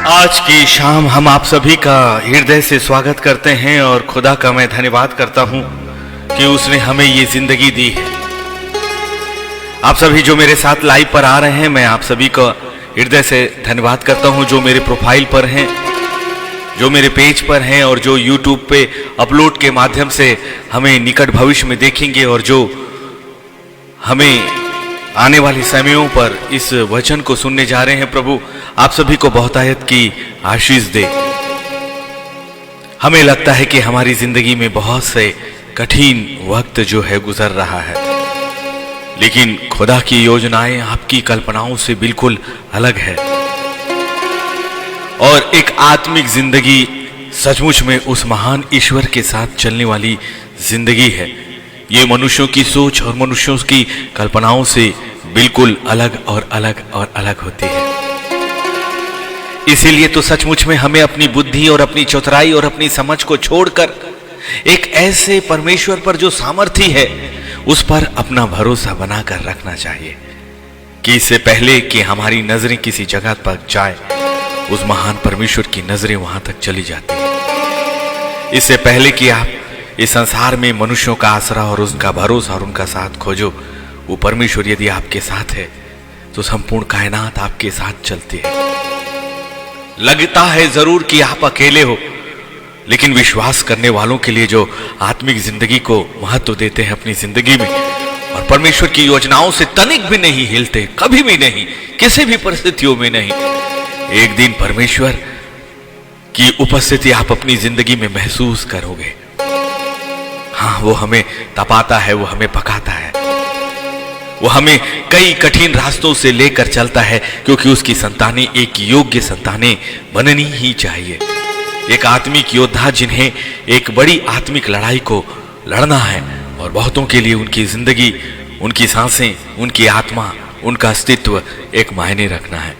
आज की शाम हम आप सभी का हृदय से स्वागत करते हैं और खुदा का मैं धन्यवाद करता हूं कि उसने हमें ये जिंदगी दी है। आप सभी जो मेरे साथ लाइव पर आ रहे हैं, मैं आप सभी का हृदय से धन्यवाद करता हूं। जो मेरे प्रोफाइल पर हैं, जो मेरे पेज पर हैं और जो यूट्यूब पे अपलोड के माध्यम से हमें निकट भविष्य में देखेंगे और जो हमें आने वाले समयों पर इस वचन को सुनने जा रहे हैं। प्रभु आप सभी को बहुतायत की आशीष दे। हमें लगता है कि हमारी जिंदगी में बहुत से कठिन वक्त जो है गुजर रहा है, लेकिन खुदा की योजनाएं आपकी कल्पनाओं से बिल्कुल अलग है और एक आत्मिक जिंदगी सचमुच में उस महान ईश्वर के साथ चलने वाली जिंदगी है। ये मनुष्यों की सोच और मनुष्यों की कल्पनाओं से बिल्कुल अलग और अलग और अलग होती है। इसीलिए तो सचमुच में हमें अपनी बुद्धि और अपनी चतुराई और अपनी समझ को छोड़कर एक ऐसे परमेश्वर पर जो सामर्थी है उस पर अपना भरोसा बनाकर रखना चाहिए कि इससे पहले कि हमारी नजरें किसी जगह पर जाए, उस महान परमेश्वर की नजरें वहां तक चली जाती है। इससे पहले कि आप इस संसार में मनुष्यों का आसरा और उनका भरोसा और उनका साथ खोजो, वो परमेश्वर यदि आपके साथ है तो संपूर्ण कायनात आपके साथ चलती है। लगता है जरूर कि आप अकेले हो, लेकिन विश्वास करने वालों के लिए जो आत्मिक जिंदगी को महत्व देते हैं अपनी जिंदगी में और परमेश्वर की योजनाओं से तनिक भी नहीं हिलते, कभी भी नहीं, किसी भी परिस्थितियों में नहीं, एक दिन परमेश्वर की उपस्थिति आप अपनी जिंदगी में महसूस करोगे। हाँ, वो हमें तपाता है, वो हमें पकाता है, वो हमें कई कठिन रास्तों से लेकर चलता है, क्योंकि उसकी संतानें एक योग्य संतानें बननी ही चाहिए। एक आत्मिक योद्धा जिन्हें एक बड़ी आत्मिक लड़ाई को लड़ना है और बहुतों के लिए उनकी जिंदगी, उनकी सांसें, उनकी आत्मा, उनका अस्तित्व एक मायने रखना है।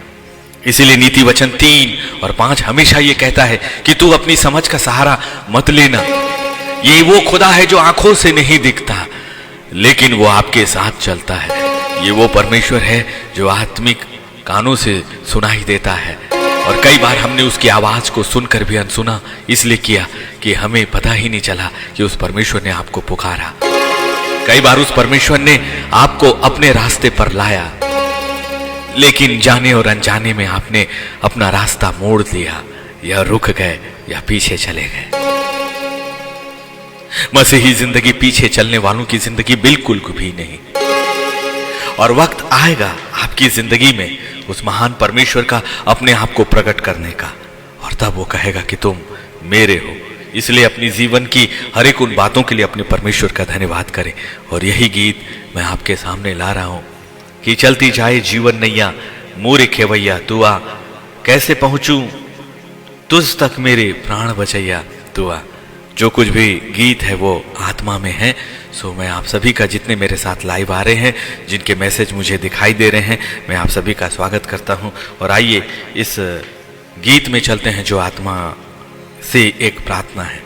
इसीलिए नीति वचन 3 और 5 हमेशा ये कहता है कि तू अपनी समझ का सहारा मत लेना। ये वो खुदा है जो आंखों से नहीं दिखता, लेकिन वो आपके साथ चलता है। ये वो परमेश्वर है जो आत्मिक कानों से सुनाई देता है और कई बार हमने उसकी आवाज को सुनकर भी अनसुना इसलिए किया कि हमें पता ही नहीं चला कि उस परमेश्वर ने आपको पुकारा। कई बार उस परमेश्वर ने आपको अपने रास्ते पर लाया, लेकिन जाने और अनजाने में आपने अपना रास्ता मोड़ दिया, या रुक गए या पीछे चले गए। मसीही जिंदगी पीछे चलने वालों की जिंदगी बिल्कुल भी नहीं। और वक्त आएगा आपकी जिंदगी में उस महान परमेश्वर का अपने आप को प्रकट करने का, और तब वो कहेगा कि तुम मेरे हो। इसलिए अपनी जीवन की हर एक उन बातों के लिए अपने परमेश्वर का धन्यवाद करें। और यही गीत मैं आपके सामने ला रहा हूं कि चलती जाए जीवन नैया मोरे खेवैया तू आ, कैसे पहुंचूं तुझ तक मेरे प्राण बचैया तू आ। जो कुछ भी गीत है वो आत्मा में है। सो मैं आप सभी का, जितने मेरे साथ लाइव आ रहे हैं, जिनके मैसेज मुझे दिखाई दे रहे हैं, मैं आप सभी का स्वागत करता हूं। और आइए इस गीत में चलते हैं जो आत्मा से एक प्रार्थना है।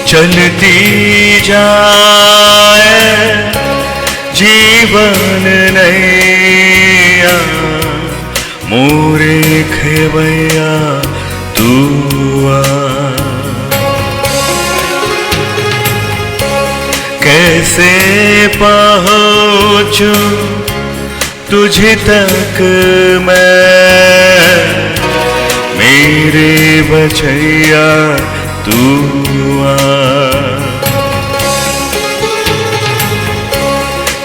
चलती जाए जीवन नैया मोरे खेवैया तू आ, कैसे पहुँचूं तुझे तक मैं, मेरे बचैया तू आ।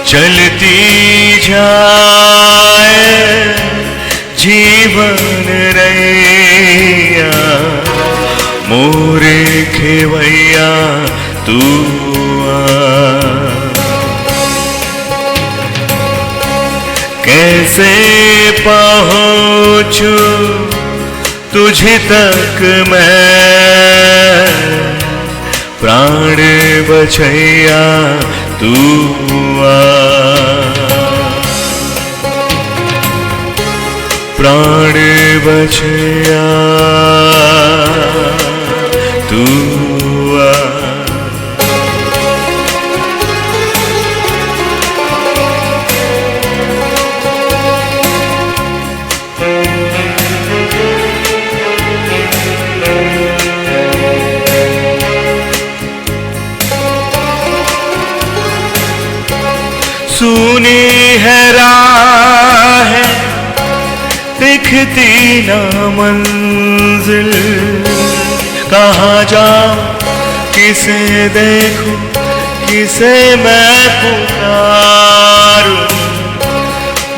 चलती जाए जीवन नैया मोरे खेवैया तू आ, कैसे पहुँचूं तुझे तक मैं, प्राण बचैया तू आ, प्राण बचैया तू आ। सुनी है राह दिखती ना मंजिल, कहाँ जाऊं किसे देखूं किसे मैं पुकारूं,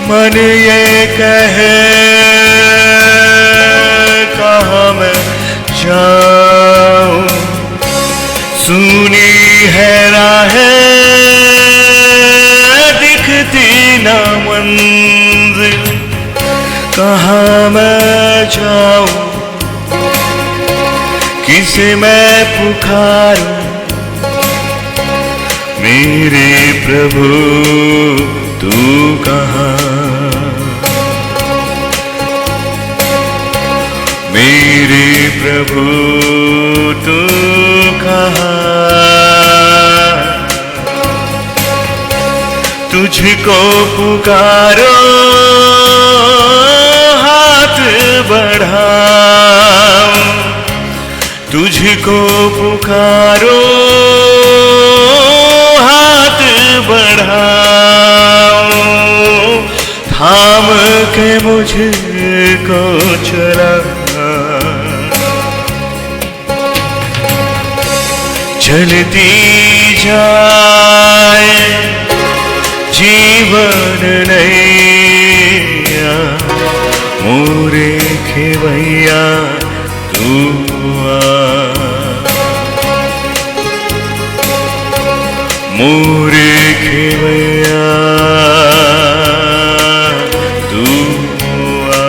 मन ये कहे कहाँ मैं जाऊं। सुनी है राहें दिखती ना मंजिल, कहाँ मैं जाऊं किसे मैं पुकारूं। मेरे प्रभु तू कहाँ, मेरे प्रभु तू कहाँ, तुझको पुकारो हाथ बढ़ाओ, तुझको पुकारो हाथ बढ़ाओ, थाम के मुझको चला। चलती जाए जीवन नैया, मोरे खेवैया तू आ, मोरे खेवैया तू आ।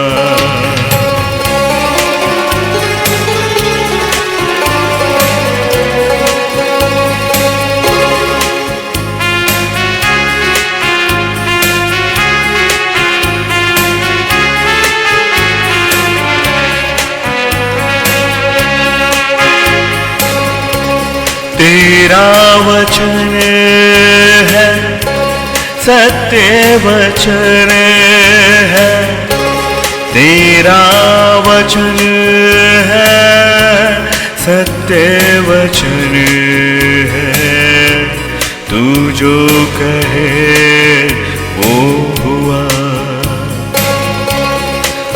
तेरा वचन है सत्य वचन है, तेरा वचन है सत्य वचन है, तू जो कहे वो हुआ,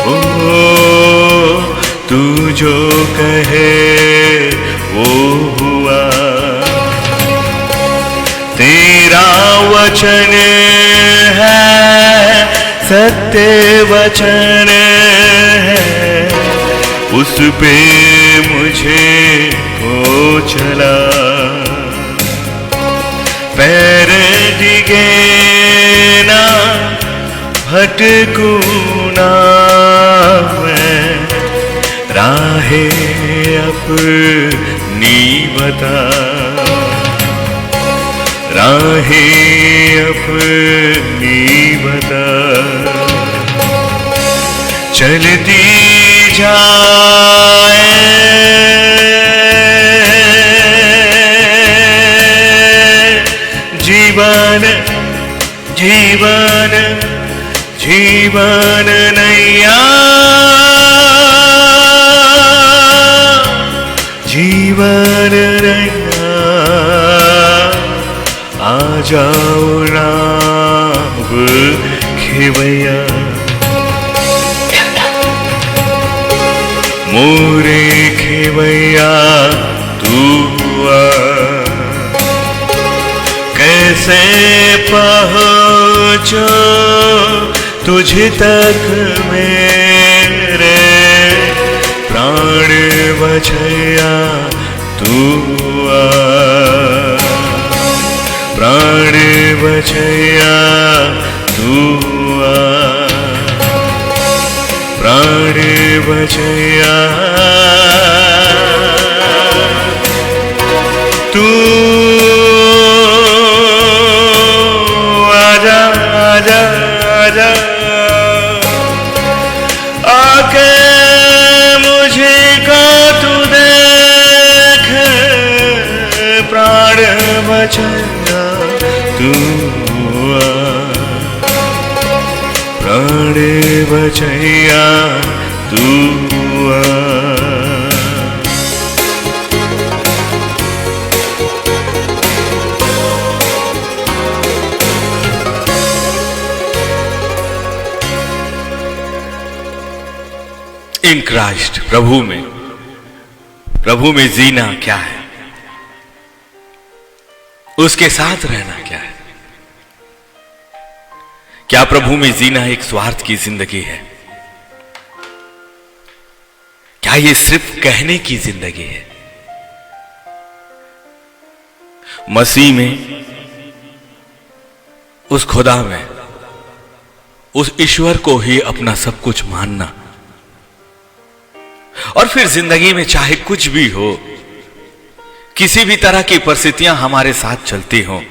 ओ तू जो कहे वो हुआ। तेरा वचन है सत्य वचन है, उस पे मुझे को चला, पैर डिगे ना भटकूं ना मैं, राहे अपनी बता, राहे अपनी बता। चलती जाए जीवन जीवन जीवन नैया, जीवन नैया आ जाओ राम खेवैया, मोरे खेवैया तू आ। कैसे पहुँचो तुझ तक मेरे प्राण बचैया तू आ, प्राण बचैया तू आ, प्राण बचैया तू बचैया तू आ, प्राण बचैया तू आ। इन क्राइस्ट, प्रभु में जीना क्या है, उसके साथ रहना क्या है? क्या प्रभु में जीना एक स्वार्थ की जिंदगी है? क्या ये सिर्फ कहने की जिंदगी है? मसीह में, उस खुदा में, उस ईश्वर को ही अपना सब कुछ मानना, और फिर जिंदगी में चाहे कुछ भी हो, किसी भी तरह की परिस्थितियां हमारे साथ चलती हों,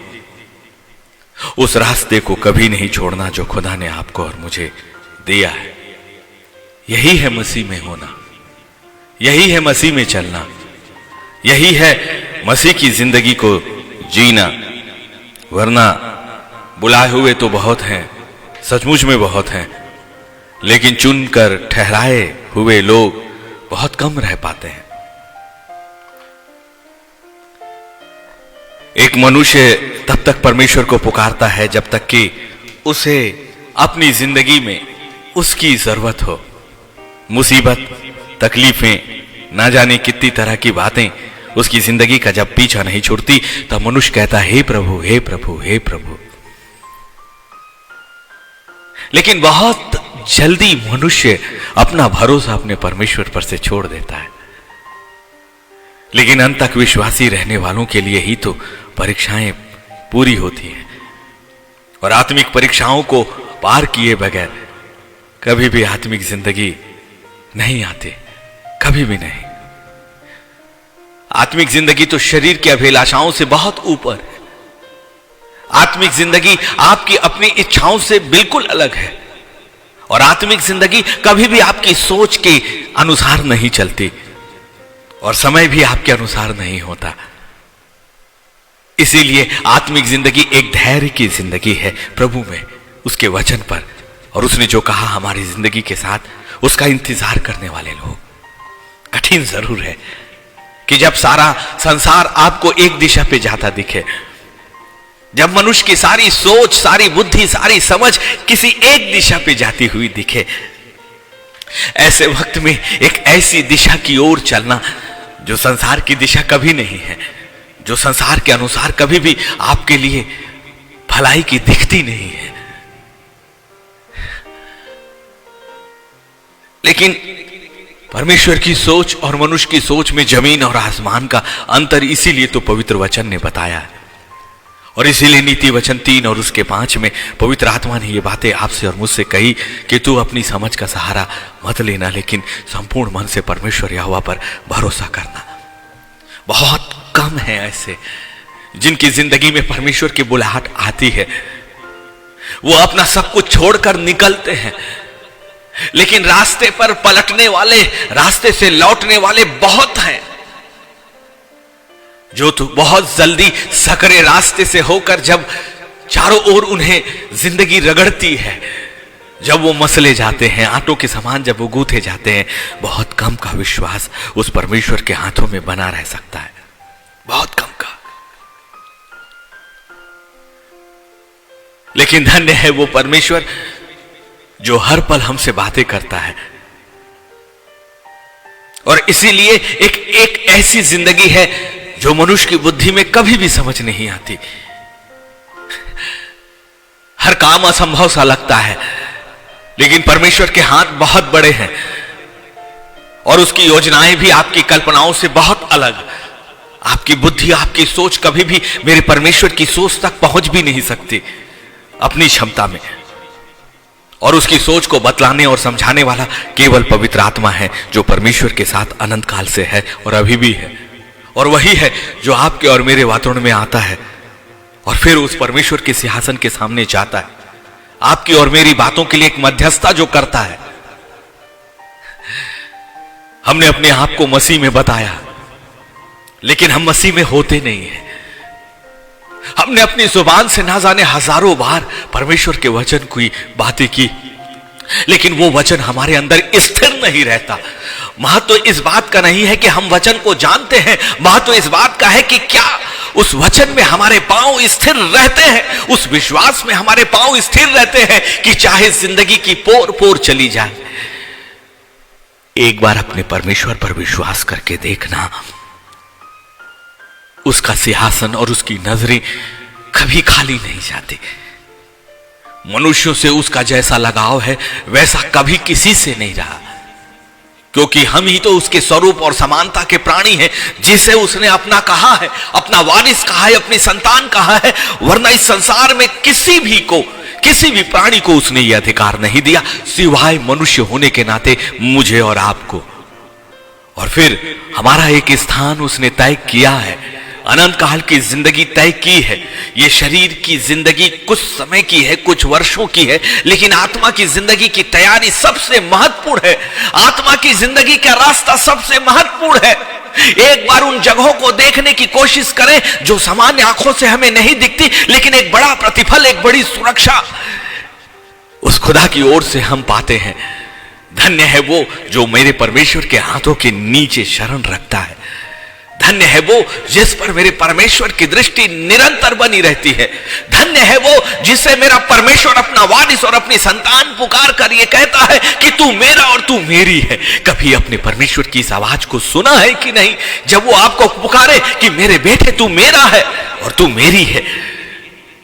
उस रास्ते को कभी नहीं छोड़ना जो खुदा ने आपको और मुझे दिया है। यही है मसीह में होना, यही है मसीह में चलना, यही है मसीह की जिंदगी को जीना। वरना बुलाए हुए तो बहुत हैं, सचमुच में बहुत हैं, लेकिन चुनकर ठहराए हुए लोग बहुत कम रह पाते हैं। एक मनुष्य तब तक परमेश्वर को पुकारता है जब तक कि उसे अपनी जिंदगी में उसकी जरूरत हो। मुसीबत, तकलीफें, ना जाने कितनी तरह की बातें उसकी जिंदगी का जब पीछा नहीं छूटती, तब मनुष्य कहता है, हे प्रभु, हे प्रभु, हे प्रभु। लेकिन बहुत जल्दी मनुष्य अपना भरोसा अपने परमेश्वर पर से छोड़ देता है। लेकिन अंत तक विश्वासी रहने वालों के लिए ही तो परीक्षाएं पूरी होती हैं, और आत्मिक परीक्षाओं को पार किए बगैर कभी भी आत्मिक जिंदगी नहीं आती, कभी भी नहीं। आत्मिक जिंदगी तो शरीर की अभिलाषाओं से बहुत ऊपर है। आत्मिक जिंदगी आपकी अपनी इच्छाओं से बिल्कुल अलग है, और आत्मिक जिंदगी कभी भी आपकी सोच के अनुसार नहीं चलती, और समय भी आपके अनुसार नहीं होता। इसीलिए आत्मिक जिंदगी एक धैर्य की जिंदगी है प्रभु में, उसके वचन पर, और उसने जो कहा हमारी जिंदगी के साथ, उसका इंतजार करने वाले लोग। कठिन जरूर है कि जब सारा संसार आपको एक दिशा पे जाता दिखे, जब मनुष्य की सारी सोच, सारी बुद्धि, सारी समझ किसी एक दिशा पे जाती हुई दिखे, ऐसे वक्त में एक ऐसी दिशा की ओर चलना जो संसार की दिशा कभी नहीं है, जो संसार के अनुसार कभी भी आपके लिए भलाई की दिखती नहीं है। लेकिन परमेश्वर की सोच और मनुष्य की सोच में जमीन और आसमान का अंतर इसीलिए तो पवित्र वचन ने बताया है, और इसीलिए नीति वचन 3 और उसके 5 में पवित्र आत्मा ने ये बातें आपसे और मुझसे कही कि तू अपनी समझ का सहारा मत लेना, लेकिन संपूर्ण मन से परमेश्वर यहोवा पर भरोसा करना। बहुत कम है ऐसे जिनकी जिंदगी में परमेश्वर की बुलाहट आती है, वो अपना सब कुछ छोड़कर निकलते हैं, लेकिन रास्ते पर पलटने वाले, रास्ते से लौटने वाले बहुत हैं, जो तो बहुत जल्दी सकरे रास्ते से होकर जब चारों ओर उन्हें जिंदगी रगड़ती है, जब वो मसले जाते हैं, आटों के समान जब वो गूंथे जाते हैं, बहुत कम का विश्वास उस परमेश्वर के हाथों में बना रह सकता है, बहुत कम का। लेकिन धन्य है वो परमेश्वर जो हर पल हमसे बातें करता है, और इसीलिए एक ऐसी जिंदगी है जो मनुष्य की बुद्धि में कभी भी समझ नहीं आती। हर काम असंभव सा लगता है, लेकिन परमेश्वर के हाथ बहुत बड़े हैं, और उसकी योजनाएं भी आपकी कल्पनाओं से बहुत अलग। आपकी बुद्धि, आपकी सोच कभी भी मेरे परमेश्वर की सोच तक पहुंच भी नहीं सकती अपनी क्षमता में, और उसकी सोच को बतलाने और समझाने वाला केवल पवित्र आत्मा है, जो परमेश्वर के साथ अनंत काल से है और अभी भी है। और वही है जो आपके और मेरे वातावरण में आता है और फिर उस परमेश्वर के सिंहासन के सामने जाता है, आपकी और मेरी बातों के लिए एक मध्यस्थता जो करता है। हमने अपने आप को मसीह में बताया, लेकिन हम मसीह में होते नहीं हैं। हमने अपनी जुबान से ना जाने हजारों बार परमेश्वर के वचन की बातें की, लेकिन वो वचन हमारे अंदर स्थिर नहीं रहता। महत्व इस बात का नहीं है कि हम वचन को जानते हैं, महत्व इस बात का है कि क्या उस वचन में हमारे पांव स्थिर रहते हैं, उस विश्वास में हमारे पांव स्थिर रहते हैं कि चाहे जिंदगी की पोर पोर चली जाए। एक बार अपने परमेश्वर पर विश्वास करके देखना, उसका सिंहासन और उसकी नजरें कभी खाली नहीं जाती। मनुष्यों से उसका जैसा लगाव है वैसा कभी किसी से नहीं रहा, क्योंकि हम ही तो उसके स्वरूप और समानता के प्राणी हैं, जिसे उसने अपना कहा है, अपना वारिस कहा है, अपनी संतान कहा है। वरना इस संसार में किसी भी प्राणी को उसने यह अधिकार नहीं दिया, सिवाय मनुष्य होने के नाते मुझे और आपको। और फिर हमारा एक स्थान उसने तय किया है, अनंत काल की जिंदगी तय की है। ये शरीर की जिंदगी कुछ समय की है, कुछ वर्षों की है, लेकिन आत्मा की जिंदगी की तैयारी सबसे महत्वपूर्ण है। आत्मा की जिंदगी का रास्ता सबसे महत्वपूर्ण है। एक बार उन जगहों को देखने की कोशिश करें जो सामान्य आंखों से हमें नहीं दिखती, लेकिन एक बड़ा प्रतिफल, एक बड़ी सुरक्षा उस खुदा की ओर से हम पाते हैं। धन्य है वो जो मेरे परमेश्वर के हाथों के नीचे शरण रखता है। धन्य है वो जिस पर मेरे परमेश्वर की दृष्टि निरंतर बनी रहती है। धन्य है वो जिसे मेरा परमेश्वर अपना वारिस और अपनी संतान पुकार कर ये कहता है कि तू मेरा और तू मेरी है। कभी अपने परमेश्वर की इस आवाज को सुना है कि नहीं, जब वो आपको पुकारे कि मेरे बेटे तू मेरा है और तू मेरी है।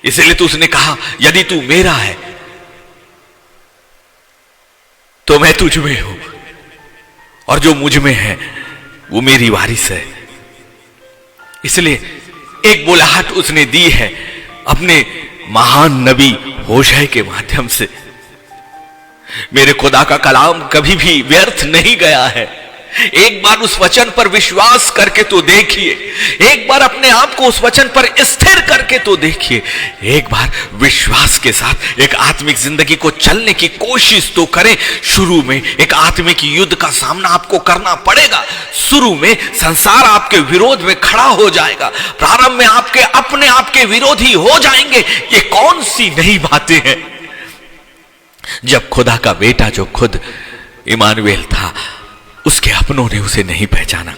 इसलिए तो उसने कहा यदि तू मेरा है तो मैं तुझ में हूं, और जो मुझ में है वो मेरी वारिस है। इसलिए एक बुलाहट उसने दी है अपने महान नबी होशे के माध्यम से। मेरे खुदा का कलाम कभी भी व्यर्थ नहीं गया है। एक बार उस वचन पर विश्वास करके तो देखिए, एक बार अपने आप को उस वचन पर स्थिर करके तो देखिए, एक बार विश्वास के साथ एक आत्मिक जिंदगी को चलने की कोशिश तो करें। शुरू में एक आत्मिक युद्ध का सामना आपको करना पड़ेगा। शुरू में संसार आपके विरोध में खड़ा हो जाएगा, प्रारंभ में आपके अपने आप के विरोधी हो जाएंगे। ये कौन सी नई बातें हैं। जब खुदा का बेटा जो खुद इमानुएल था, उसके अपनों ने उसे नहीं पहचाना,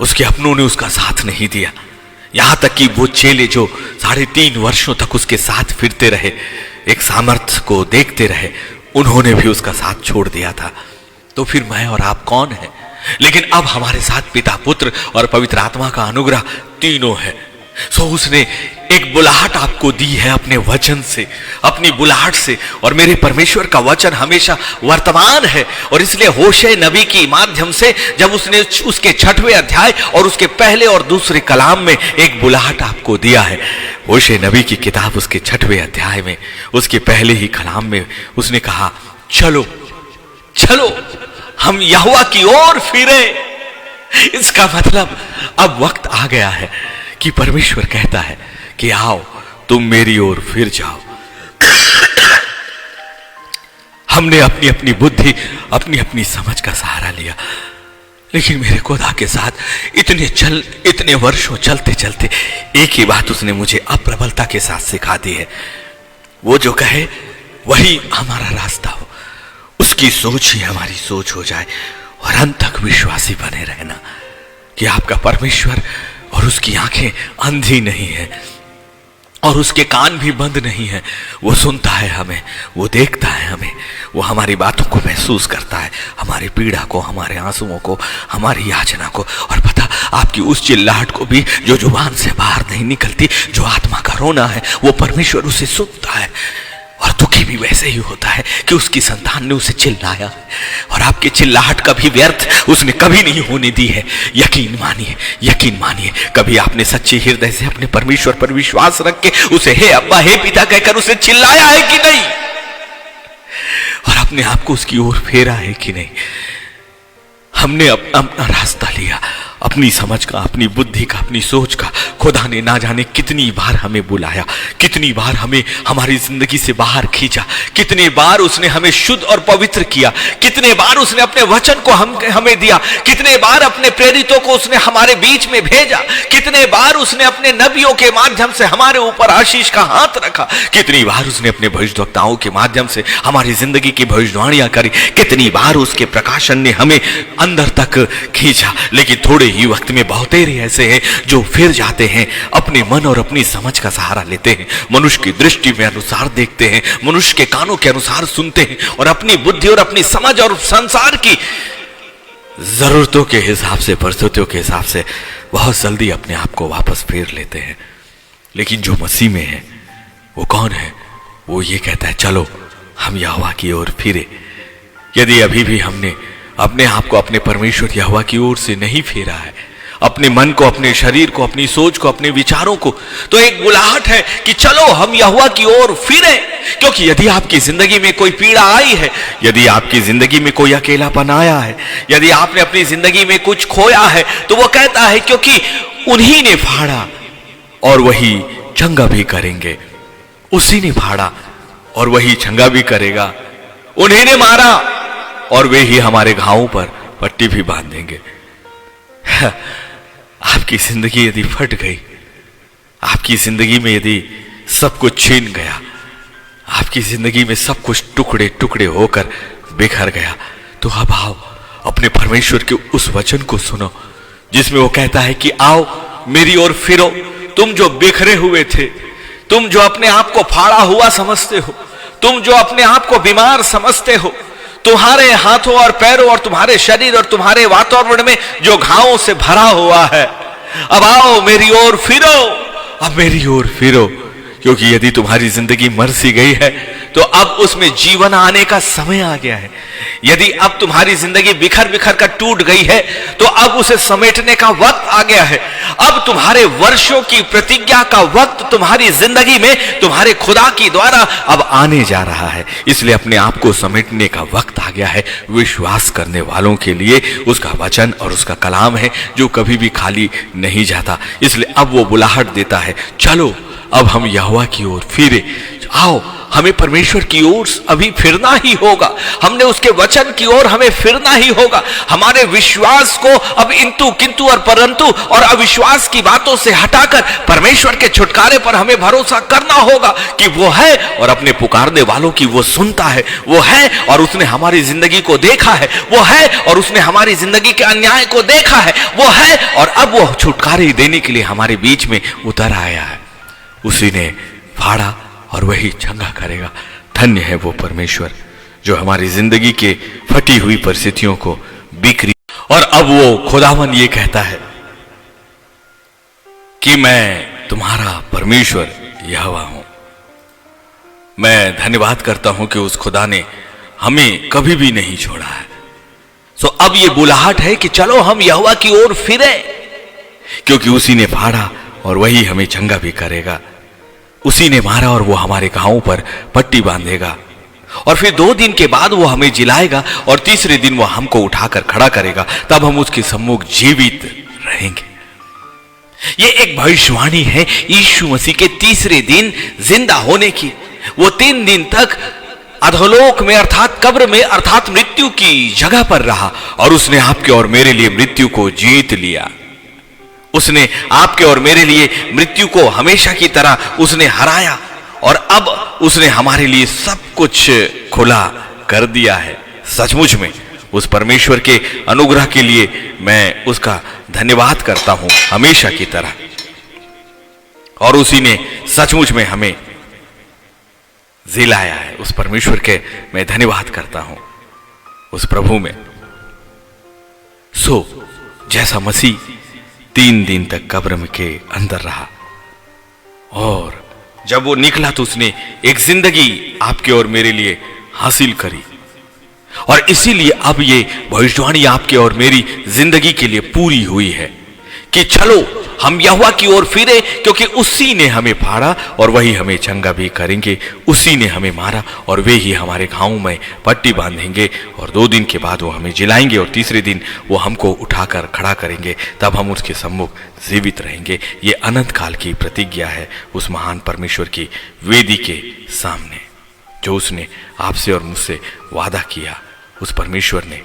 उसके अपनों ने उसका साथ नहीं दिया। यहां तक कि वो चेले जो 3.5 वर्षों तक उसके साथ फिरते रहे, एक सामर्थ्य को देखते रहे, उन्होंने भी उसका साथ छोड़ दिया था। तो फिर मैं और आप कौन है। लेकिन अब हमारे साथ पिता, पुत्र और पवित्र आत्मा का अनुग्रह तीनों है। सो उसने एक बुलाहट आपको दी है अपने वचन से, अपनी बुलाहट से। और मेरे परमेश्वर का वचन हमेशा वर्तमान है। और इसलिए होशे नबी की माध्यम से जब उसने उसके 6वें अध्याय और उसके पहले और दूसरे कलाम में एक बुलाहट आपको दिया है। होशे नबी की किताब उसके 6वें अध्याय में उसके पहले ही कलाम में उसने कहा, चलो चलो हम यहोवा की ओर फिरे। इसका मतलब अब वक्त आ गया है कि परमेश्वर कहता है कि आओ तुम मेरी ओर फिर जाओ। हमने अपनी अपनी बुद्धि, अपनी अपनी समझ का सहारा लिया, लेकिन मेरे खुदा के साथ इतने वर्षों चलते चलते एक ही बात उसने मुझे अप्रबलता के साथ सिखा दी है। वो जो कहे वही हमारा रास्ता हो, उसकी सोच ही हमारी सोच हो जाए, और अंत तक विश्वासी बने रहना कि आपका परमेश्वर और उसकी आंखें अंधी नहीं है और उसके कान भी बंद नहीं है। वो सुनता है हमें, वो देखता है हमें, वो हमारी बातों को महसूस करता है, हमारी पीड़ा को, हमारे आंसुओं को, हमारी याचना को। और पता, आपकी उस चिल्लाहट को भी जो जुबान से बाहर नहीं निकलती, जो आत्मा का रोना है, वो परमेश्वर उसे सुनता है। और दुखी भी वैसे ही होता है कि उसकी संतान ने उसे चिल्लाया है, और आपकी चिल्लाहट कभी व्यर्थ उसने कभी नहीं होने दी है। यकीन मानिए, यकीन मानिए, कभी आपने सच्चे हृदय से अपने परमेश्वर पर विश्वास रख के उसे हे अब्बा, हे पिता कहकर उसे चिल्लाया है कि नहीं, और अपने आप को उसकी ओर फेरा है कि नहीं। हमने अपना रास्ता लिया, अपनी समझ का, अपनी बुद्धि का, अपनी सोच का खुदा ने ना जाने कितनी बार हमें बुलाया, कितनी बार हमें हमारी जिंदगी से बाहर खींचा, कितनी बार उसने हमें शुद्ध और पवित्र किया, कितने बार उसने अपने वचन को हमें दिया, कितने बार अपने प्रेरितों को उसने हमारे बीच में भेजा, कितने बार उसने अपने नबियों के माध्यम से हमारे ऊपर आशीष का हाथ रखा, कितनी बार उसने अपने भविष्यद्वक्ताओं के माध्यम से हमारी जिंदगी की भविष्यवाणियां करी, कितनी बार उसके प्रकाशन ने हमें अंदर तक खींचा। लेकिन थोड़े ही वक्त में बहुतेरे ऐसे हैं जो फिर जाते हैं, अपने मन और अपनी समझ का सहारा लेते हैं, मनुष्य की दृष्टि में अनुसार देखते हैं, मनुष्य के कानों के अनुसार सुनते हैं और अपनी बुद्धि और अपनी समझ और संसार की जरूरतों के हिसाब से, परिस्थितियों के हिसाब से बहुत जल्दी अपने आप को वापस फेर लेते हैं। लेकिन जो मसीह में है वो कौन है? वो ये कहता है चलो हम यहोवा की ओर फिरे। यदि अभी भी हमने अपने आप को अपने परमेश्वर यहोवा की ओर से नहीं फेरा है, अपने मन को, अपने शरीर को, अपनी सोच को, अपने विचारों को, तो एक बुलाहट है कि चलो हम यहोवा की ओर फिरें। क्योंकि यदि आपकी जिंदगी में कोई पीड़ा आई है, यदि आपकी जिंदगी में कोई अकेलापन आया है, यदि आपने अपनी जिंदगी में कुछ खोया है, तो वो कहता है क्योंकि उन्हीं ने फाड़ा और वही चंगा भी करेंगे। उसी ने फाड़ा और वही चंगा भी करेगा। उन्हीं ने मारा और वे ही हमारे घावों पर पट्टी भी बांध देंगे। आपकी जिंदगी यदि फट गई, आपकी जिंदगी में यदि सब कुछ छीन गया, आपकी जिंदगी में सब कुछ टुकड़े टुकड़े होकर बिखर गया, तो अब आओ अपने परमेश्वर के उस वचन को सुनो जिसमें वो कहता है कि आओ मेरी ओर फिरो, तुम जो बिखरे हुए थे, तुम जो अपने आप को फाड़ा हुआ समझते हो, तुम जो अपने आप को बीमार समझते हो, तुम्हारे हाथों और पैरों और तुम्हारे शरीर और तुम्हारे वातावरण में जो घावों से भरा हुआ है, अब आओ मेरी ओर फिरो, अब मेरी ओर फिरो। क्योंकि यदि तुम्हारी जिंदगी मर सी गई है तो अब उसमें जीवन आने का समय आ गया है। यदि अब तुम्हारी जिंदगी बिखर बिखर कर टूट गई है तो अब उसे समेटने का वक्त आ गया है। अब तुम्हारे वर्षों की प्रतिज्ञा का वक्त तुम्हारी जिंदगी में तुम्हारे खुदा की द्वारा अब आने जा रहा है। इसलिए अपने आप को समेटने का वक्त आ गया है। विश्वास करने वालों के लिए उसका वचन और उसका कलाम है जो कभी भी खाली नहीं जाता। इसलिए अब वो बुलाहट देता है, चलो अब हम यहोवा की ओर फिरे। आओ हमें परमेश्वर की ओर अभी फिरना ही होगा, हमने उसके वचन की ओर हमें फिरना ही होगा। हमारे विश्वास को अब इंतु किंतु और परंतु और अविश्वास की बातों से हटाकर परमेश्वर के छुटकारे पर हमें भरोसा करना होगा कि वो है और अपने पुकारने वालों की वो सुनता है, वो है और उसने हमारी जिंदगी को देखा है, वो है और उसने हमारी जिंदगी के अन्याय को देखा है, वो है और अब वो छुटकारे देने के लिए हमारे बीच में उतर आया है। उसी ने फाड़ा और वही चंगा करेगा। धन्य है वो परमेश्वर जो हमारी जिंदगी के फटी हुई परिस्थितियों को बिक्री। और अब वो खुदावन ये कहता है कि मैं तुम्हारा परमेश्वर यहोवा हूं। मैं धन्यवाद करता हूं कि उस खुदा ने हमें कभी भी नहीं छोड़ा है। सो अब ये बुलाहट है कि चलो हम यहोवा की ओर फिरे, क्योंकि उसी ने फाड़ा और वही हमें चंगा भी करेगा। उसी ने मारा और वो हमारे घावों पर पट्टी बांधेगा और फिर 2 दिन के बाद वो हमें जिलाएगा और तीसरे दिन वो हमको उठाकर खड़ा करेगा। तब हम उसके सम्मुख जीवित रहेंगे। ये एक भविष्यवाणी है यीशु मसीह के तीसरे दिन जिंदा होने की। वो 3 दिन तक अधोलोक में अर्थात कब्र में अर्थात मृत्यु की जगह पर रहा और उसने आपके और मेरे लिए मृत्यु को जीत लिया। उसने आपके और मेरे लिए मृत्यु को हमेशा की तरह उसने हराया और अब उसने हमारे लिए सब कुछ खुला कर दिया है। सचमुच में उस परमेश्वर के अनुग्रह के लिए मैं उसका धन्यवाद करता हूं हमेशा की तरह। और उसी ने सचमुच में हमें जिलाया है। उस परमेश्वर के मैं धन्यवाद करता हूं, उस प्रभु में। सो जैसा मसीह 3 दिन तक कब्र के अंदर रहा और जब वो निकला तो उसने एक जिंदगी आपके और मेरे लिए हासिल करी। और इसीलिए अब ये भविष्यवाणी आपके और मेरी जिंदगी के लिए पूरी हुई है कि चलो हम यहोवा की ओर फिरे, क्योंकि उसी ने हमें फाड़ा और वही हमें चंगा भी करेंगे। उसी ने हमें मारा और वे ही हमारे घावों में पट्टी बांधेंगे, और 2 दिन के बाद वो हमें जिलाएंगे और तीसरे दिन वो हमको उठाकर खड़ा करेंगे, तब हम उसके सम्मुख जीवित रहेंगे। ये अनंत काल की प्रतिज्ञा है उस महान परमेश्वर की वेदी के सामने, जो उसने आपसे और मुझसे वादा किया। उस परमेश्वर ने,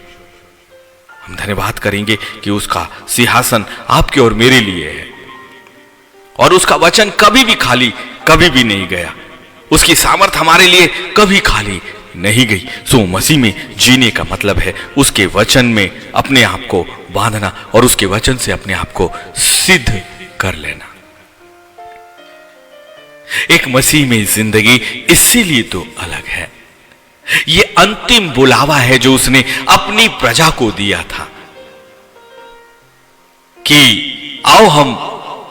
हम धन्यवाद करेंगे कि उसका सिंहासन आपके और मेरे लिए है, और उसका वचन कभी भी खाली कभी भी नहीं गया। उसकी सामर्थ हमारे लिए कभी खाली नहीं गई। सो मसीह में जीने का मतलब है उसके वचन में अपने आप को बांधना और उसके वचन से अपने आप को सिद्ध कर लेना। एक मसीह में जिंदगी इसीलिए तो अलग है। ये अंतिम बुलावा है जो उसने अपनी प्रजा को दिया था कि आओ हम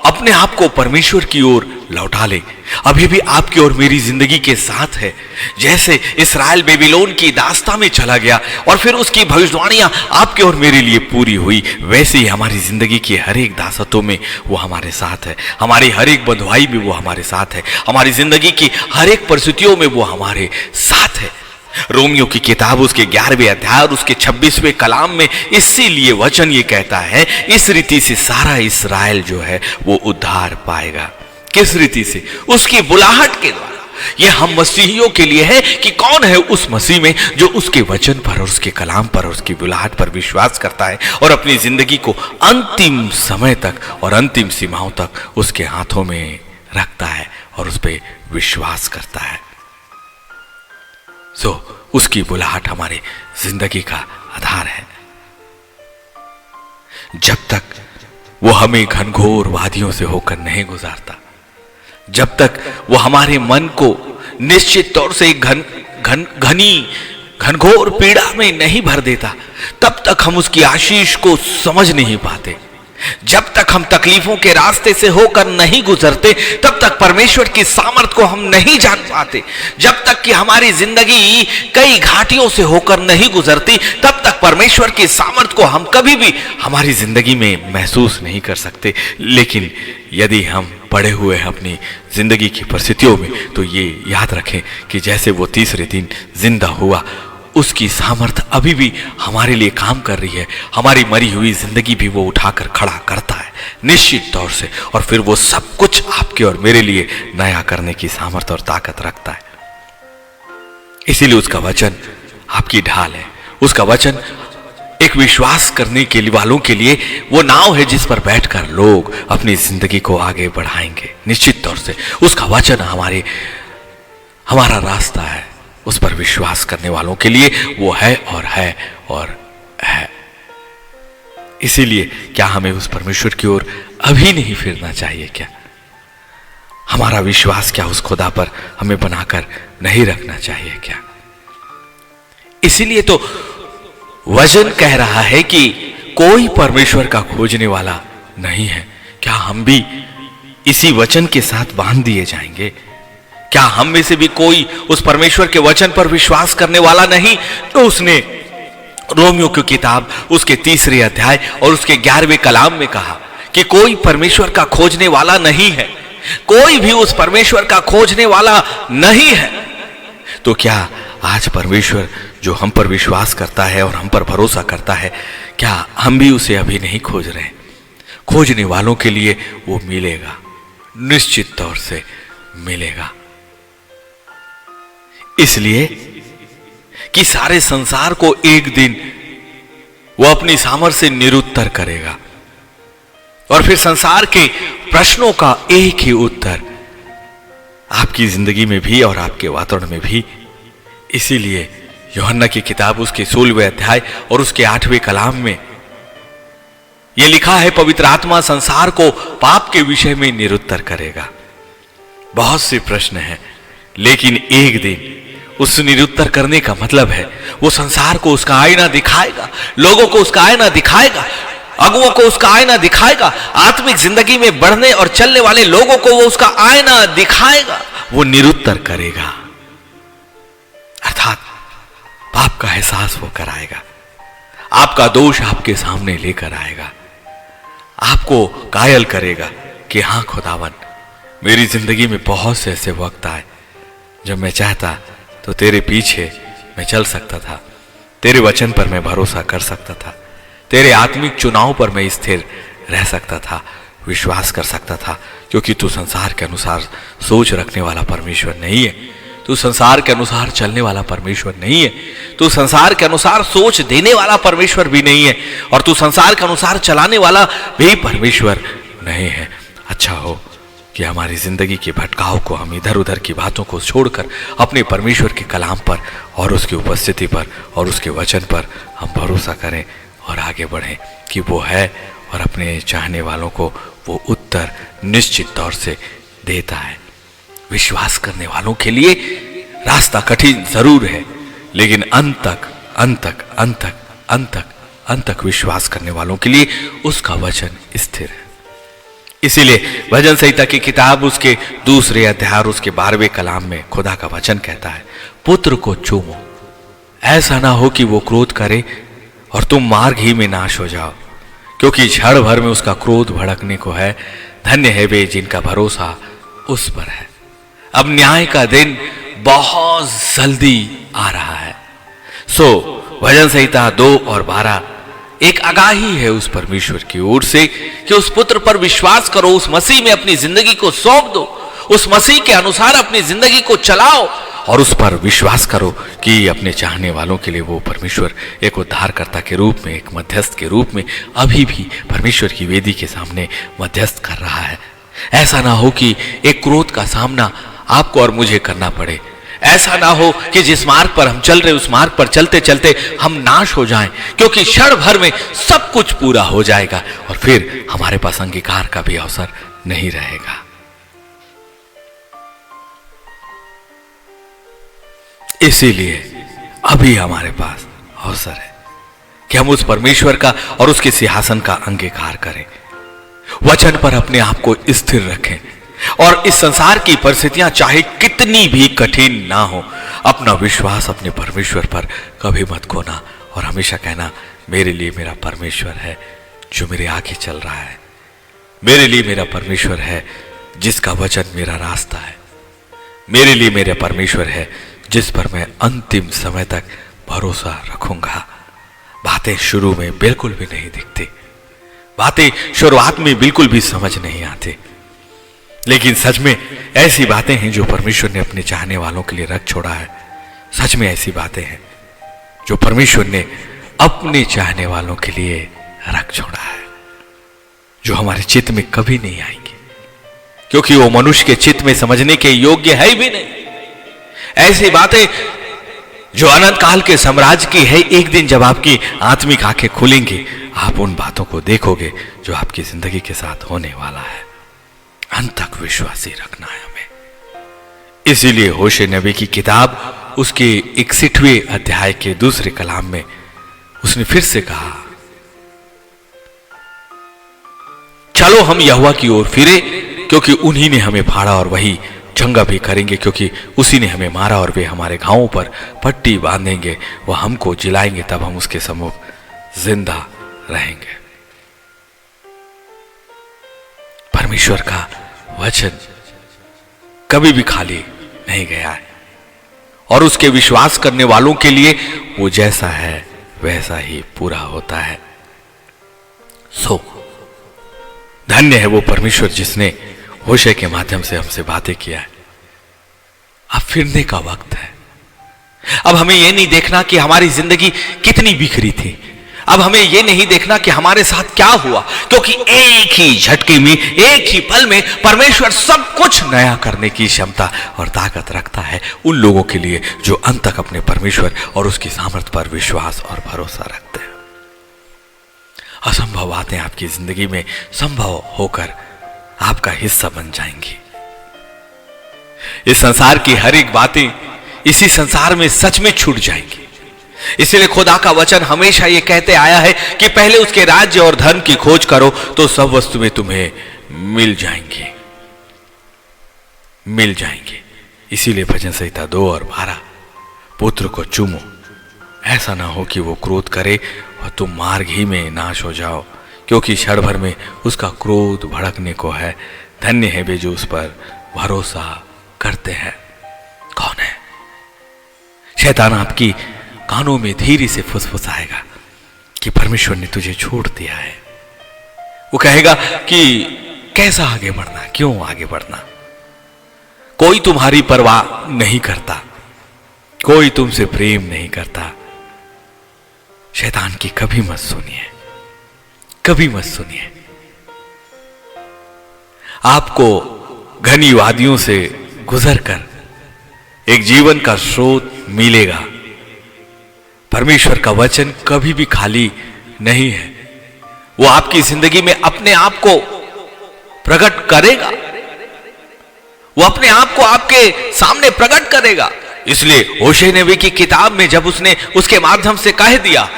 अपने आप को परमेश्वर की ओर लौटा लें। अभी भी आपकी और मेरी जिंदगी के साथ है। जैसे इस्राएल बेबीलोन की दास्ता में चला गया और फिर उसकी भविष्यवाणियां आपके और मेरे लिए पूरी हुई, वैसे ही हमारी जिंदगी की हर एक दासतों में वो हमारे साथ है, हमारी हर एक बंधुआई में वो हमारे साथ है, हमारी जिंदगी की हर एक परिस्थितियों में वो हमारे साथ है। रोमियो की किताब उसके 11वें अध्याय और उसके 26वें कलाम में इसीलिए वचन ये कहता है, इस रीति से सारा इस्राएल जो है वो उद्धार पाएगा। किस रीति से? उसकी बुलाहट के द्वारा। ये हम मसीहियों के लिए है कि कौन है उस मसीह में जो उसके वचन पर और उसके कलाम पर और उसकी बुलाहट पर विश्वास करता है और अपनी जिंदगी को अंतिम समय तक और अंतिम सीमाओं तक उसके हाथों में रखता है और उस पर विश्वास करता है। सो उसकी बुलाहट हमारे जिंदगी का आधार है। जब तक वो हमें घनघोर वादियों से होकर नहीं गुजारता, जब तक वो हमारे मन को निश्चित तौर से घनघोर पीड़ा में नहीं भर देता, तब तक हम उसकी आशीष को समझ नहीं पाते। जब तक हम तकलीफों के रास्ते से होकर नहीं गुजरते, तब तक परमेश्वर की सामर्थ को हम नहीं जान पाते। जब तक कि हमारी जिंदगी कई घाटियों से होकर नहीं गुजरती, तब तक परमेश्वर की सामर्थ को हम कभी भी हमारी जिंदगी में महसूस नहीं कर सकते। लेकिन यदि हम पड़े हुए हैं अपनी जिंदगी की परिस्थितियों में, तो ये याद रखें कि जैसे वो तीसरे दिन जिंदा हुआ, उसकी सामर्थ अभी भी हमारे लिए काम कर रही है। हमारी मरी हुई जिंदगी भी वो उठाकर खड़ा करता है निश्चित तौर से, और फिर वो सब कुछ आपके और मेरे लिए नया करने की सामर्थ और ताकत रखता है। इसीलिए उसका वचन आपकी ढाल है। उसका वचन एक विश्वास करने के लिए वालों के लिए वो नाव है जिस पर बैठकर लोग अपनी जिंदगी को आगे बढ़ाएंगे। निश्चित तौर से उसका वचन हमारा रास्ता है। उस पर विश्वास करने वालों के लिए वो है और है और है। इसीलिए क्या हमें उस परमेश्वर की ओर अभी नहीं फिरना चाहिए? क्या हमारा विश्वास क्या उस खुदा पर हमें बनाकर नहीं रखना चाहिए? क्या इसीलिए तो वचन कह रहा है कि कोई परमेश्वर का खोजने वाला नहीं है। क्या हम भी इसी वचन के साथ बांध दिए जाएंगे? क्या हम में से भी कोई उस परमेश्वर के वचन पर विश्वास करने वाला नहीं? तो उसने रोमियो की किताब उसके 3रे अध्याय और उसके 11वें कलाम में कहा कि कोई परमेश्वर का खोजने वाला नहीं है, कोई भी उस परमेश्वर का खोजने वाला नहीं है। तो क्या आज परमेश्वर जो हम पर विश्वास करता है और हम पर भरोसा करता है, क्या हम भी उसे अभी नहीं खोज रहे? खोजने वालों के लिए वो मिलेगा, निश्चित तौर से मिलेगा। इसलिए कि सारे संसार को एक दिन वो अपनी सामर्थ्य से निरुत्तर करेगा और फिर संसार के प्रश्नों का एक ही उत्तर आपकी जिंदगी में भी और आपके वातावरण में भी। इसीलिए यूहन्ना की किताब उसके 16वें अध्याय और उसके 8वें कलाम में यह लिखा है, पवित्र आत्मा संसार को पाप के विषय में निरुत्तर करेगा। बहुत से प्रश्न हैं, लेकिन एक दिन उस निरुत्तर करने का मतलब है वो संसार को उसका आईना दिखाएगा, लोगों को उसका आईना दिखाएगा, अगुओं को उसका आईना दिखाएगा, आत्मिक जिंदगी में बढ़ने और चलने वाले लोगों को वो उसका आईना दिखाएगा। वो निरुत्तर करेगा, अर्थात पाप का एहसास वो कराएगा, आपका दोष आपके सामने लेकर आएगा, आपको कायल करेगा कि हाँ खुदावन, मेरी जिंदगी में बहुत से ऐसे वक्त आए जब मैं चाहता तो तेरे पीछे मैं चल सकता था, तेरे वचन पर मैं भरोसा कर सकता था, तेरे आत्मिक चुनाव पर मैं स्थिर रह सकता था, विश्वास कर सकता था, क्योंकि तू संसार के अनुसार सोच रखने वाला परमेश्वर नहीं है, तू संसार के अनुसार चलने वाला परमेश्वर नहीं है, तू संसार के अनुसार सोच देने वाला परमेश्वर भी नहीं है, और तू संसार के अनुसार चलाने वाला भी परमेश्वर नहीं है। अच्छा हो कि हमारी जिंदगी के भटकाव को हम इधर उधर की बातों को छोड़कर अपने परमेश्वर के कलाम पर और उसकी उपस्थिति पर और उसके वचन पर हम भरोसा करें और आगे बढ़ें कि वो है और अपने चाहने वालों को वो उत्तर निश्चित तौर से देता है। विश्वास करने वालों के लिए रास्ता कठिन जरूर है, लेकिन अंत तक विश्वास करने वालों के लिए उसका वचन स्थिर है। इसीलिए भजन संहिता की किताब उसके 2 अध्याय और उसके 12वें कलाम में खुदा का वचन कहता है, पुत्र को चूमो, ऐसा ना हो कि वो क्रोध करे और तुम मार्ग ही में नाश हो जाओ, क्योंकि क्षण भर में उसका क्रोध भड़कने को है। धन्य है वे जिनका भरोसा उस पर है। अब न्याय का दिन बहुत जल्दी आ रहा है। सो भजन संहिता 2 और 12 एक आगाही है उस परमेश्वर की ओर से कि उस पुत्र पर विश्वास करो, उस मसीह में अपनी जिंदगी को सौंप दो, उस मसीह के अनुसार अपनी जिंदगी को चलाओ और उस पर विश्वास करो कि अपने चाहने वालों के लिए वो परमेश्वर एक उद्धारकर्ता के रूप में, एक मध्यस्थ के रूप में अभी भी परमेश्वर की वेदी के सामने मध्यस्थ कर रहा है। ऐसा ना हो कि एक क्रोध का सामना आपको और मुझे करना पड़े। ऐसा ना हो कि जिस मार्ग पर हम चल रहे उस मार्ग पर चलते चलते हम नाश हो जाएं, क्योंकि क्षण भर में सब कुछ पूरा हो जाएगा और फिर हमारे पास अंगीकार का भी अवसर नहीं रहेगा। इसीलिए अभी हमारे पास अवसर है कि हम उस परमेश्वर का और उसके सिंहासन का अंगीकार करें, वचन पर अपने आप को स्थिर रखें और इस संसार की परिस्थितियां चाहे कितनी भी कठिन ना हो, अपना विश्वास अपने परमेश्वर पर कभी मत खोना और हमेशा कहना, मेरे लिए मेरा परमेश्वर है जो मेरे आगे चल रहा है, मेरे लिए मेरा परमेश्वर है जिसका वचन मेरा रास्ता है, मेरे लिए मेरा परमेश्वर है जिस पर मैं अंतिम समय तक भरोसा रखूंगा। बातें शुरू में बिल्कुल भी नहीं दिखती, बातें शुरुआत में बिल्कुल भी समझ नहीं आती, लेकिन सच में ऐसी बातें हैं जो परमेश्वर ने अपने चाहने वालों के लिए रख छोड़ा है। सच में ऐसी बातें हैं जो परमेश्वर ने अपने चाहने वालों के लिए रख छोड़ा है, जो हमारे चित्त में कभी नहीं आएंगे, क्योंकि वो मनुष्य के चित्त में समझने के योग्य है भी नहीं। ऐसी बातें जो अनंत काल के साम्राज्य की है, एक दिन जब आपकी आत्मिक आंखें खुलेंगी, आप उन बातों को देखोगे जो आपकी जिंदगी के साथ होने वाला है। अंत तक विश्वासी रखना है हमें। इसीलिए होशे नबी की किताब उसके 61वें अध्याय के 2 कलाम में उसने फिर से कहा, चलो हम यहोवा की ओर फिरे, क्योंकि उन्हीं ने हमें फाड़ा और वही चंगा भी करेंगे, क्योंकि उसी ने हमें मारा और वे हमारे घावों पर पट्टी बांधेंगे, वह हमको जिलाएंगे, तब हम उसके सम्मुख जिंदा रहेंगे। परमेश्वर का वचन कभी भी खाली नहीं गया है और उसके विश्वास करने वालों के लिए वो जैसा है वैसा ही पूरा होता है। सो धन्य है वो परमेश्वर जिसने होशे के माध्यम से हमसे बातें किया है। अब फिरने का वक्त है। अब हमें यह नहीं देखना कि हमारी जिंदगी कितनी बिखरी थी, अब हमें यह नहीं देखना कि हमारे साथ क्या हुआ, क्योंकि एक ही झटके में, एक ही पल में परमेश्वर सब कुछ नया करने की क्षमता और ताकत रखता है उन लोगों के लिए जो अंत तक अपने परमेश्वर और उसकी सामर्थ पर विश्वास और भरोसा रखते हैं। असंभव बातें आपकी जिंदगी में संभव होकर आपका हिस्सा बन जाएंगी। इस संसार की हर एक बातें इसी संसार में सच में छूट जाएंगी। इसलिए खुदा का वचन हमेशा यह कहते आया है कि पहले उसके राज्य और धर्म की खोज करो तो सब वस्तुएं तुम्हें मिल जाएंगी। इसीलिए भजन संहिता 2 और 12, पुत्र को चूमो, ऐसा ना हो कि वो क्रोध करे और तुम मार्ग ही में नाश हो जाओ, क्योंकि क्षण भर में उसका क्रोध भड़कने को है। धन्य है वे जो उस पर भरोसा करते हैं। कौन है? शैतान आपकी कानों में धीरे से फुसफुसाएगा कि परमेश्वर ने तुझे छोड़ दिया है। वो कहेगा कि कैसा आगे बढ़ना, क्यों आगे बढ़ना, कोई तुम्हारी परवाह नहीं करता, कोई तुमसे प्रेम नहीं करता। शैतान की कभी मत सुनिए, कभी मत सुनिए। आपको घनी वादियों से गुजरकर एक जीवन का स्रोत मिलेगा। परमेश्वर का वचन कभी भी खाली नहीं है। वो आपकी जिंदगी में अपने आप को प्रकट करेगा, वो अपने आप को आपके सामने प्रकट करेगा। इसलिए होशे नबी की किताब में जब उसने उसके माध्यम से कह दिया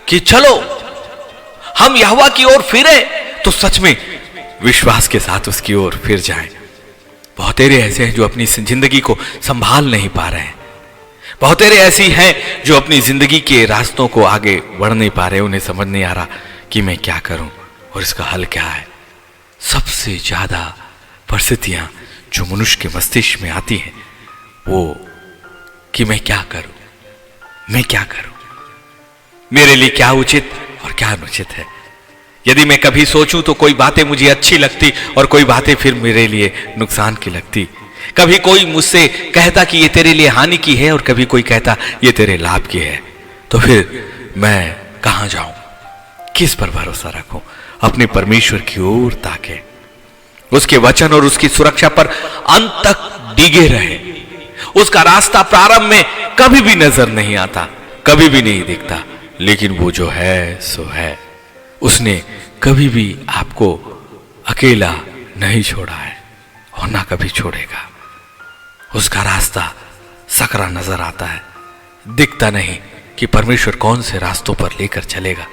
कि चलो हम यहोवा की ओर फिरे, तो सच में विश्वास के साथ उसकी ओर फिर जाएं। बहुतेरे ऐसे हैं जो अपनी जिंदगी को संभाल नहीं पा रहे हैं। बहुतेरे ऐसी हैं जो अपनी जिंदगी के रास्तों को आगे बढ़ नहीं पा रहे। उन्हें समझ नहीं आ रहा कि मैं क्या करूं और इसका हल क्या है। सबसे ज्यादा परिस्थितियां जो मनुष्य के मस्तिष्क में आती हैं वो कि मैं क्या करूं, मैं क्या करूं, मेरे लिए क्या उचित और क्या अनुचित है। यदि मैं कभी सोचूं तो कोई बातें मुझे अच्छी लगती और कोई बातें फिर मेरे लिए नुकसान की लगती। कभी कोई मुझसे कहता कि ये तेरे लिए हानि की है और कभी कोई कहता ये तेरे लाभ की है। तो फिर मैं कहां जाऊं, किस पर भरोसा रखूं? अपने परमेश्वर की ओर ताके, उसके वचन और उसकी सुरक्षा पर अंत तक डिगे रहे। उसका रास्ता प्रारंभ में कभी भी नजर नहीं आता, कभी भी नहीं दिखता, लेकिन वो जो है सो है। उसने कभी भी आपको अकेला नहीं छोड़ा है और ना कभी छोड़ेगा। उसका रास्ता सकरा नजर आता है, दिखता नहीं कि परमेश्वर कौन से रास्तों पर लेकर चलेगा,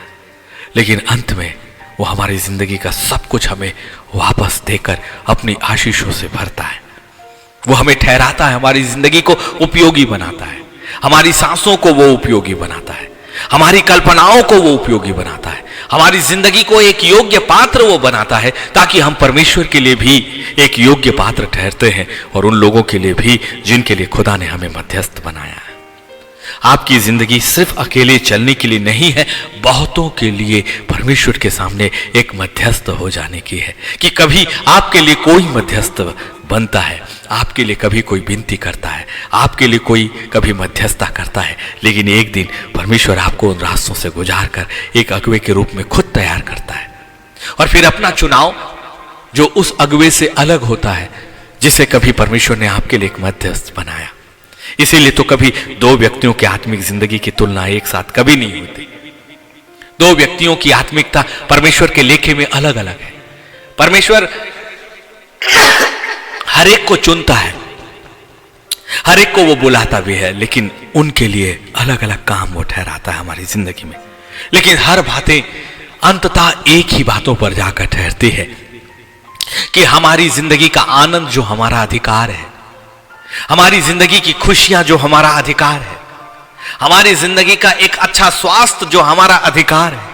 लेकिन अंत में वो हमारी जिंदगी का सब कुछ हमें वापस देकर अपनी आशीषों से भरता है। वो हमें ठहराता है, हमारी जिंदगी को उपयोगी बनाता है, हमारी सांसों को वो उपयोगी बनाता है, हमारी कल्पनाओं को वो उपयोगी बनाता है, हमारी जिंदगी को एक योग्य पात्र वो बनाता है, ताकि हम परमेश्वर के लिए भी एक योग्य पात्र ठहरते हैं और उन लोगों के लिए भी जिनके लिए खुदा ने हमें मध्यस्थ बनाया है। आपकी जिंदगी सिर्फ अकेले चलने के लिए नहीं है, बहुतों के लिए परमेश्वर के सामने एक मध्यस्थ हो जाने की है। कि कभी आपके लिए कोई मध्यस्थ बनता है, आपके लिए कभी कोई विनती करता है, आपके लिए कोई कभी मध्यस्थता करता है, लेकिन एक दिन परमेश्वर आपको उन रास्तों से गुजार कर एक अगुवे के रूप में खुद तैयार करता है और फिर अपना चुनाव जो उस अगुवे से अलग होता है, जिसे कभी परमेश्वर ने आपके लिए एक मध्यस्थ बनाया। इसीलिए तो कभी दो व्यक्तियों की आत्मिक जिंदगी की तुलना एक साथ कभी नहीं होती। दो व्यक्तियों की आत्मिकता परमेश्वर के लेखे में अलग अलग है। परमेश्वर हर एक को चुनता है, हर एक को वो बुलाता भी है, लेकिन उनके लिए अलग अलग काम वो ठहराता है हमारी जिंदगी में। लेकिन हर बातें अंततः एक ही बातों पर जाकर ठहरती है कि हमारी जिंदगी का आनंद जो हमारा अधिकार है, हमारी जिंदगी की खुशियां जो हमारा अधिकार है, हमारी जिंदगी का एक अच्छा स्वास्थ्य जो हमारा अधिकार है,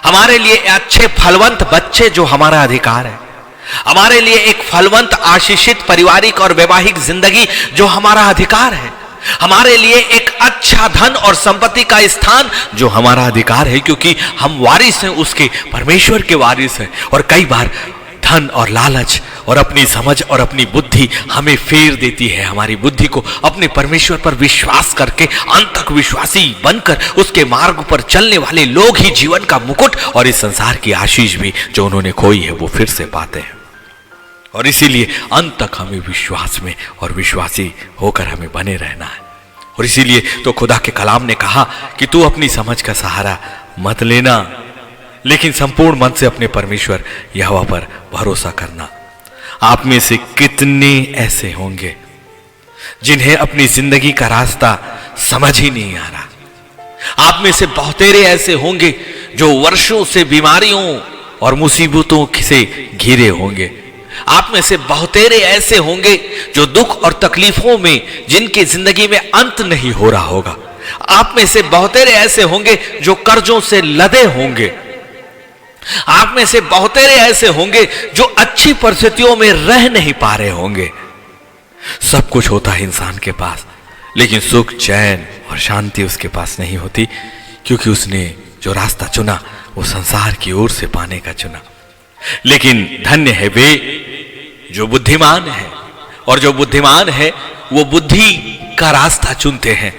हमारे लिए अच्छे फलवंत बच्चे जो हमारा अधिकार है, हमारे लिए एक फलवंत आशीषित पारिवारिक और वैवाहिक जिंदगी जो हमारा अधिकार है, हमारे लिए एक अच्छा धन और संपत्ति का स्थान जो हमारा अधिकार है, क्योंकि हम वारिस हैं उसके, परमेश्वर के वारिस हैं। और कई बार धन और लालच और अपनी समझ और अपनी बुद्धि हमें फेर देती है, हमारी बुद्धि को अपने परमेश्वर पर विश्वास करके अंत तक विश्वासी बनकर उसके मार्ग पर चलने वाले लोग ही जीवन का मुकुट और इस संसार की आशीष भी जो उन्होंने खोई है वो फिर से पाते हैं। और इसीलिए अंत तक हमें विश्वास में और विश्वासी होकर हमें बने रहना है। और इसीलिए तो खुदा के कलाम ने कहा कि तू अपनी समझ का सहारा मत लेना, लेकिन संपूर्ण मन से अपने परमेश्वर यहोवा पर भरोसा करना। आप में से कितने ऐसे होंगे जिन्हें अपनी जिंदगी का रास्ता समझ ही नहीं आ रहा। आप में से बहुतेरे ऐसे होंगे जो वर्षों से बीमारियों और मुसीबतों से घिरे होंगे। आप में से बहुतेरे ऐसे होंगे जो दुख और तकलीफों में जिनकी जिंदगी में अंत नहीं हो रहा होगा। आप में से बहुतेरे ऐसे होंगे जो कर्जों से लदे होंगे। आप में से बहुतेरे ऐसे होंगे जो अच्छी परिस्थितियों में रह नहीं पा रहे होंगे। सब कुछ होता है इंसान के पास, लेकिन सुख, चैन और शांति उसके पास नहीं होती, क्योंकि उसने जो रास्ता चुना वो संसार की ओर से पाने का चुना। लेकिन धन्य है वे जो बुद्धिमान है, और जो बुद्धिमान है वो बुद्धि का रास्ता चुनते हैं।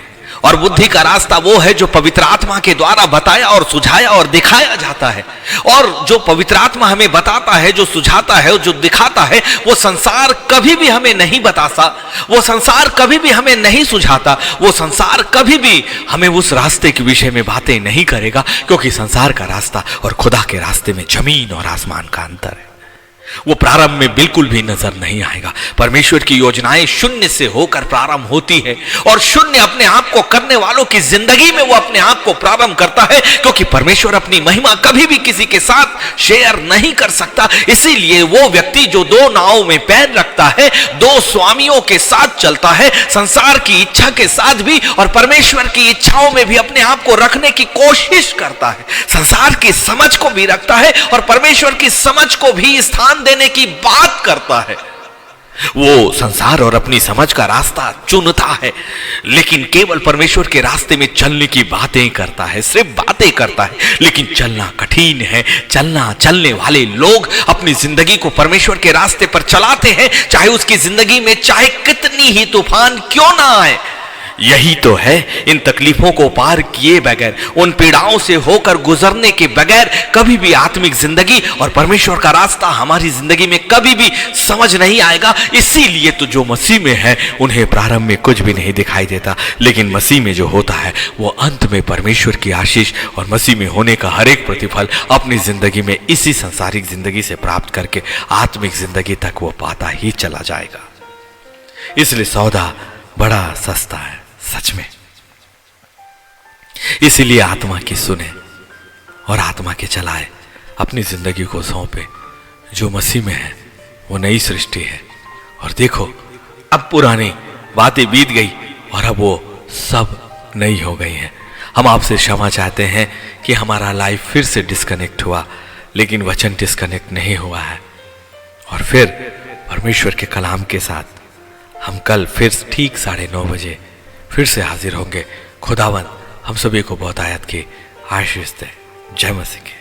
और बुद्धि का रास्ता वो है जो पवित्र आत्मा के द्वारा बताया और सुझाया और दिखाया जाता है। और जो पवित्र आत्मा हमें बताता है, जो सुझाता है, जो दिखाता है, वो संसार कभी भी हमें नहीं बताता, वो संसार कभी भी हमें नहीं सुझाता, वो संसार कभी भी हमें उस रास्ते के विषय में बातें नहीं करेगा, क्योंकि संसार का रास्ता और खुदा के रास्ते में जमीन और आसमान का अंतर है। वो प्रारंभ में बिल्कुल भी नजर नहीं आएगा। परमेश्वर की योजनाएं शून्य से होकर प्रारंभ होती है, और शून्य अपने आप को करने वालों की जिंदगी में वो अपने आप को प्रारंभ करता है, क्योंकि परमेश्वर अपनी महिमा कभी भी किसी के साथ शेयर नहीं कर सकता। इसीलिए वो व्यक्ति जो दो नावों में पैर रखता है, दो स्वामियों के साथ चलता है, संसार की इच्छा के साथ भी और परमेश्वर की इच्छाओं में भी अपने आप को रखने की कोशिश करता है, संसार की समझ को भी रखता है और परमेश्वर की समझ को भी स्थान देने की बात करता है। वो संसार और अपनी समझ का रास्ता चुनता है, लेकिन केवल परमेश्वर के रास्ते में चलने की बातें करता है, सिर्फ बातें करता है, लेकिन चलना कठिन है। चलने वाले लोग अपनी जिंदगी को परमेश्वर के रास्ते पर चलाते हैं, चाहे उसकी जिंदगी में चाहे कितनी ही तूफान क्यों ना आए। यही तो है, इन तकलीफों को पार किए बगैर, उन पीड़ाओं से होकर गुजरने के बगैर कभी भी आत्मिक जिंदगी और परमेश्वर का रास्ता हमारी जिंदगी में कभी भी समझ नहीं आएगा। इसीलिए तो जो मसीह में है उन्हें प्रारंभ में कुछ भी नहीं दिखाई देता, लेकिन मसीह में जो होता है वो अंत में परमेश्वर की आशीष और मसीह में होने का हर एक प्रतिफल अपनी जिंदगी में इसी संसारिक जिंदगी से प्राप्त करके आत्मिक जिंदगी तक वो पाता ही चला जाएगा। इसलिए सौदा बड़ा सस्ता है सच में। इसीलिए आत्मा की सुने और आत्मा के चलाए, अपनी जिंदगी को सौंपे। जो मसीह में है वो नई सृष्टि है, और देखो अब पुरानी बातें बीत गई और अब वो सब नई हो गई हैं। हम आपसे क्षमा चाहते हैं कि हमारा लाइफ फिर से डिस्कनेक्ट हुआ, लेकिन वचन डिस्कनेक्ट नहीं हुआ है। और फिर परमेश्वर के कलाम के साथ हम कल फिर ठीक 9:30 बजे फिर से हाजिर होंगे। खुदावन हम सभी को बहुत आयत की आशीष दे। जय मसीह की।